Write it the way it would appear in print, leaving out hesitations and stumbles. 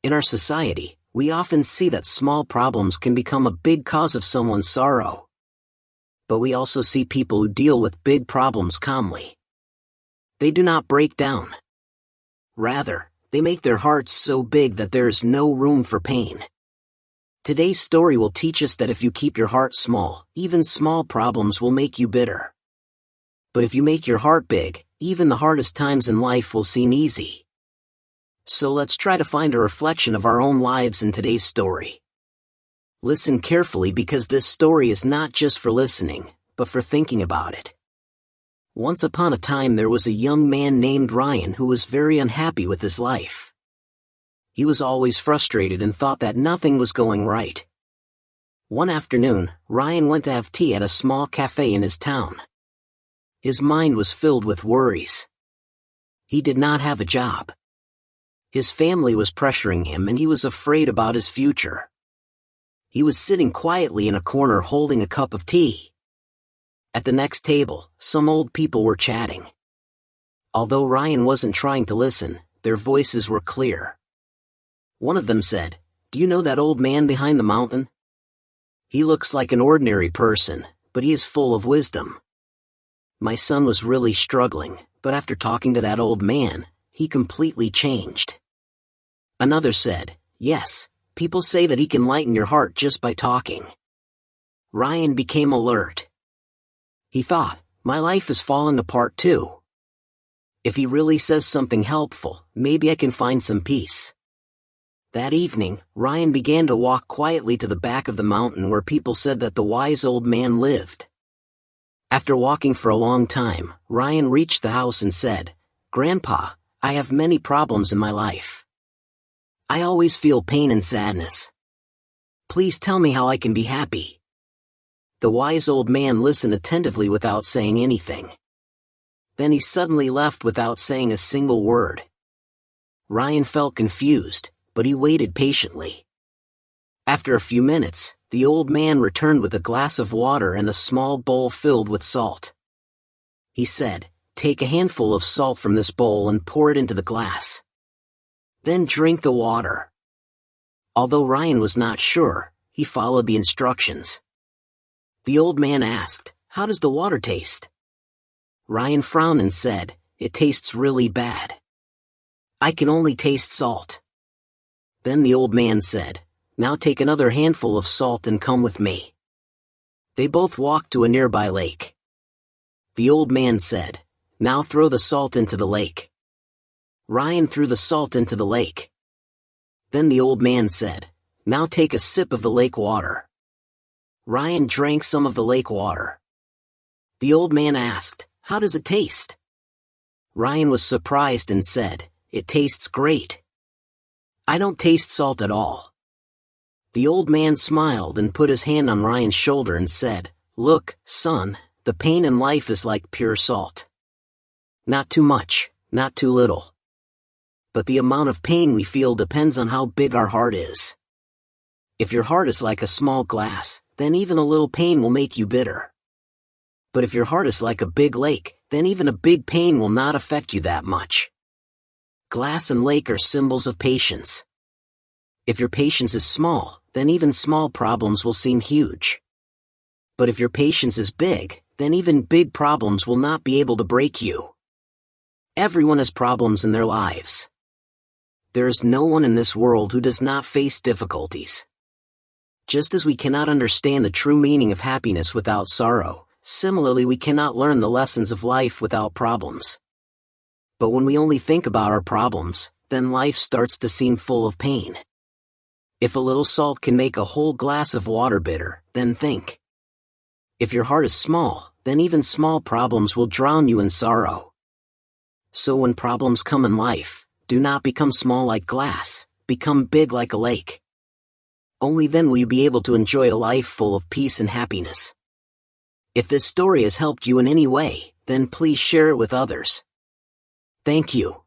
In our society, we often see that small problems can become a big cause of someone's sorrow. But we also see people who deal with big problems calmly. They do not break down. Rather, they make their hearts so big that there is no room for pain. Today's story will teach us that if you keep your heart small, even small problems will make you bitter. But if you make your heart big, even the hardest times in life will seem easy. So let's try to find a reflection of our own lives in today's story. Listen carefully because this story is not just for listening, but for thinking about it. Once upon a time there was a young man named Ryan who was very unhappy with his life. He was always frustrated and thought that nothing was going right. One afternoon, Ryan went to have tea at a small cafe in his town. His mind was filled with worries. He did not have a job. His family was pressuring him and he was afraid about his future. He was sitting quietly in a corner holding a cup of tea. At the next table, some old people were chatting. Although Ryan wasn't trying to listen, their voices were clear. One of them said, "Do you know that old man behind the mountain? He looks like an ordinary person, but he is full of wisdom. My son was really struggling, but after talking to that old man, he completely changed." Another said, "Yes, people say that he can lighten your heart just by talking." Ryan became alert. He thought, my life is falling apart too. If he really says something helpful, maybe I can find some peace. That evening, Ryan began to walk quietly to the back of the mountain where people said that the wise old man lived. After walking for a long time, Ryan reached the house and said, "Grandpa, I have many problems in my life. I always feel pain and sadness. Please tell me how I can be happy." The wise old man listened attentively without saying anything. Then he suddenly left without saying a single word. Ryan felt confused, but he waited patiently. After a few minutes, the old man returned with a glass of water and a small bowl filled with salt. He said, "Take a handful of salt from this bowl and pour it into the glass. Then drink the water." Although Ryan was not sure, he followed the instructions. The old man asked, "How does the water taste?" Ryan frowned and said, "It tastes really bad. I can only taste salt." Then the old man said, "Now take another handful of salt and come with me." They both walked to a nearby lake. The old man said, "Now throw the salt into the lake." Ryan threw the salt into the lake. Then the old man said, "Now take a sip of the lake water." Ryan drank some of the lake water. The old man asked, "How does it taste?" Ryan was surprised and said, "It tastes great. I don't taste salt at all." The old man smiled and put his hand on Ryan's shoulder and said, "Look, son, the pain in life is like pure salt. Not too much, not too little. But the amount of pain we feel depends on how big our heart is. If your heart is like a small glass, then even a little pain will make you bitter. But if your heart is like a big lake, then even a big pain will not affect you that much." Glass and lake are symbols of patience. If your patience is small, then even small problems will seem huge. But if your patience is big, then even big problems will not be able to break you. Everyone has problems in their lives. There is no one in this world who does not face difficulties. Just as we cannot understand the true meaning of happiness without sorrow, similarly we cannot learn the lessons of life without problems. But when we only think about our problems, then life starts to seem full of pain. If a little salt can make a whole glass of water bitter, then think. If your heart is small, then even small problems will drown you in sorrow. So when problems come in life, do not become small like glass, become big like a lake. Only then will you be able to enjoy a life full of peace and happiness. If this story has helped you in any way, then please share it with others. Thank you.